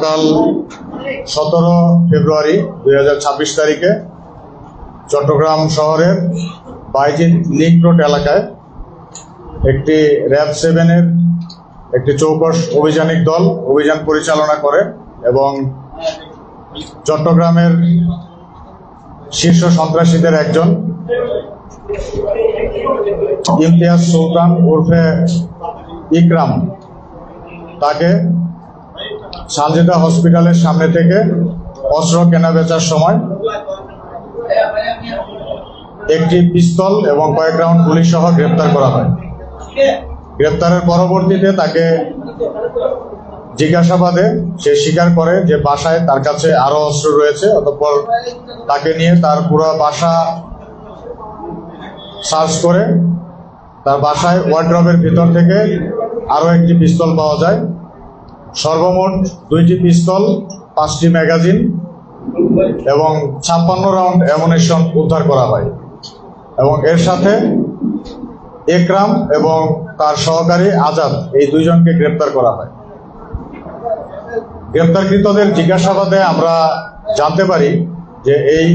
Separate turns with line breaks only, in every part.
গতকাল 17 ফেব্রুয়ারি 2026 তারিখে চট্টগ্রাম শহরের বাইজিৎ লিংক রোড এলাকায় একটি র্যাব 7-এর একটি চৌকস অভিযানিক দল অভিযান পরিচালনা করে এবং চট্টগ্রামের শীর্ষ সন্ত্রাসীদের একজন ইমতিয়াজ সুলতান ওরফে ইকরাম তাকে সানজিদা হসপিটালের সামনে থেকে অস্ত্র কেনা বেচার সময় একটি পিস্তল এবং কয়েক রাউন্ড গুলি সহ গ্রেপ্তার করা হয়। গ্রেপ্তারের পরবর্তীতে তাকে জিজ্ঞাসাবাদে সে স্বীকার করে যে বাসায় তার কাছে আরো অস্ত্র রয়েছে। অতঃপর তাকে নিয়ে তার পুরো বাসা সার্চ করে তার বাসায় ওয়ার্ড্রবের ভিতর থেকে আরো একটি পিস্তল পাওয়া যায়। সর্বমোট 2টি পিস্তল, 5টি ম্যাগাজিন এবং 56 রাউন্ড অ্যামুনিশন উদ্ধার করা হয় এবং এর সাথে একরাম এবং তার সহকারী আজাদ এই দুইজনকে গ্রেপ্তার করা হয়। গ্রেপ্তারকৃতদের জিজ্ঞাসাবাদে আমরা জানতে পারি যে এই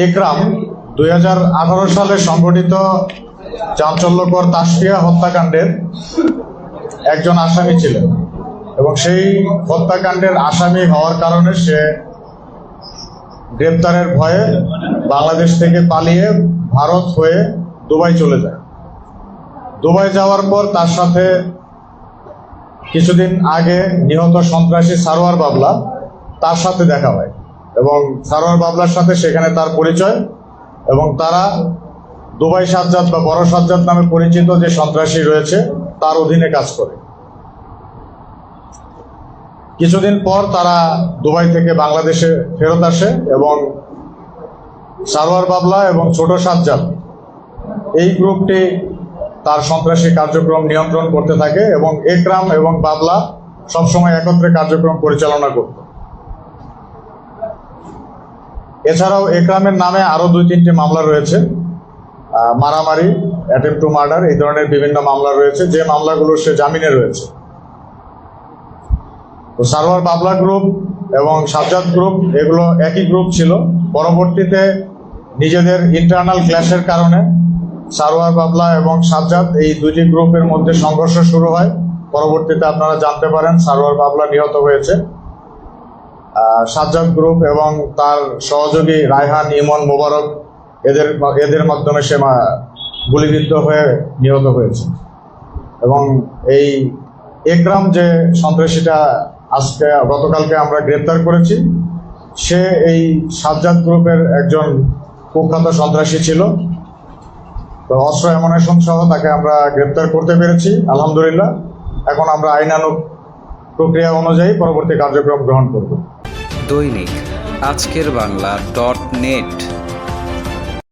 একরাম 2018 সালে সংঘটিত চাঞ্চল্যকর তাসফিয়া হত্যাকাণ্ডের একজন আসামি ছিলেন এবং সেই হত্যাকাণ্ডের আসামি হওয়ার কারণে সে গ্রেপ্তারের ভয়ে বাংলাদেশ থেকে পালিয়ে ভারত হয়ে দুবাই চলে যায়। দুবাই যাওয়ার পর তার সাথে কিছুদিন আগে নিহত সন্ত্রাসী সারোয়ার বাবলা তার সাথে দেখা হয় এবং সারোয়ার বাবলার সাথে সেখানে তার পরিচয় এবং তারা দুবাই সাজ্জাদ বা বড় সাজ্জাদ নামে পরিচিত যে সন্ত্রাসী রয়েছে তার অধীনে কাজ করে। কিছুদিন পর তারা দুবাই থেকে বাংলাদেশে ফেরত আসে এবং সারোয়ার বাবলা এবং ছোট সাজ্জাদ এই গ্রুপটি তার সন্ত্রাসী কার্যক্রম নিয়ন্ত্রণ করতে থাকে এবং একরাম এবং বাবলা সবসময় একত্রে কার্যক্রম পরিচালনা করত। এছাড়াও একরামের নামে আরো 2-3টি মামলা রয়েছে, মারামারি, অ্যাটেম্পট টু মার্ডার, এই ধরনের বিভিন্ন মামলা রয়েছে, যে মামলাগুলো সে জামিনে রয়েছে। তো সারোয়ার বাবলা গ্রুপ এবং সাজ্জাদ গ্রুপ এগুলো একই গ্রুপ ছিল। পরবর্তীতে নিজেদের ইন্টারনাল ক্ল্যাশের কারণে সারোয়ার বাবলা এবং সাজ্জাদ এই 2টি গ্রুপের মধ্যে সংঘর্ষ শুরু হয়। পরবর্তীতে আপনারা জানতে পারেন সারোয়ার বাবলা নিহত হয়েছে। সাজ্জাদ গ্রুপ এবং তার সহযোগী রায়হান, ইমন, মোবারক এদের মাধ্যমে সে গুলিবিদ্ধ হয়ে নিহত হয়েছে এবং এই একরাম যে সন্ত্রাসীটা গতকালকে আমরা গ্রেপ্তার করেছি সে এই সাজ্জাদ গ্রুপের একজন কুখ্যাত সন্ত্রাসী ছিল। তো অস্ত্র অ্যামুনিশন সহ তাকে আমরা গ্রেপ্তার করতে পেরেছি আলহামদুলিল্লাহ। এখন আমরা আইনানুগ প্রক্রিয়া অনুযায়ী পরবর্তী কার্যক্রম গ্রহণ করব।
দৈনিক আজকের বাংলা .net